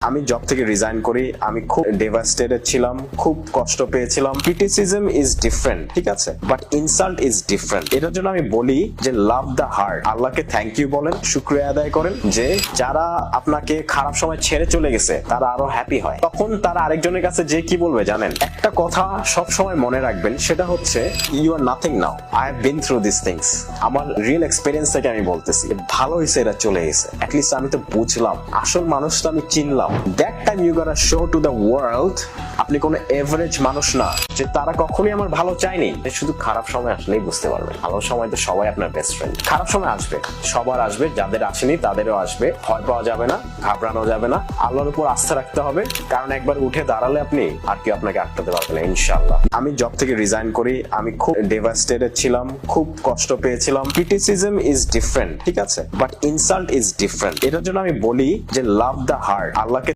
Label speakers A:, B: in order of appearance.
A: আমি জব থেকে রিজাইন করি, আমি খুব ডেভাস্টেটেড ছিলাম, খুব কষ্ট পেয়েছিলাম। ক্রিটিসিজম ইজ ডিফারেন্ট, ঠিক আছে, বাট ইনসাল্ট ইজ ডিফারেন্ট। এটার জন্য আমি বলি যে লাভ দ্য হার্ট, আল্লাহকে থ্যাংক ইউ বলেন, শুকরিয়া আদায় করেন যে যারা আপনাকে খারাপ সময় ছেড়ে চলে গেছে তারা আরো হ্যাপি হয়। তখন তারা আরেকজনের কাছে যে কি বলবে জানেন? একটা কথা সব সময় মনে রাখবেন, সেটা হচ্ছে you are nothing now, I have been through this things. আমার রিয়েল এক্সপেরিয়েন্স থেকে আমি বলতেছি, ভালো হয়েছে এটা চলে গেছে, অ্যাটলিস্ট আমি তো বুঝলাম, আসল মানুষটা আমি চিনলাম। দ্যাট টাইম ইউ গোটা শো টু দ্য ওয়ার্ল্ড আপনি কোনো এভারেজ মানুষ না, যে তারা কখনোই আমার ভালো চায়নি। শুধু খারাপ সময় আসলেই বুঝতে পারবেন। ভালো সময় তো সবাই আপনার বেস্ট ফ্রেন্ড। খারাপ সময় আসবে, সবার আসবে, যাদের আসেনি তাদেরও আসবে। ভয় পাওয়া যাবে না, ঘাবড়ানো যাবে না, আল্লাহর উপর আস্থা রাখতে হবে, কারণ একবার উঠে দাঁড়ালে আপনি আর কেউ আপনাকে আটকাতে পারবে না ইনশাআল্লাহ। আমি জব থেকে রিজাইন করি, আমি খুব ডেভাস্টেটেড ছিলাম, খুব কষ্ট পেয়েছিলাম। ক্রিটিসিজম ইজ ডিফারেন্ট, ঠিক আছে, বাট ইনসাল্ট ইজ ডিফারেন্ট। এটার জন্য আমি বলি যে লাভ দ্য হার্ট, আল্লাহ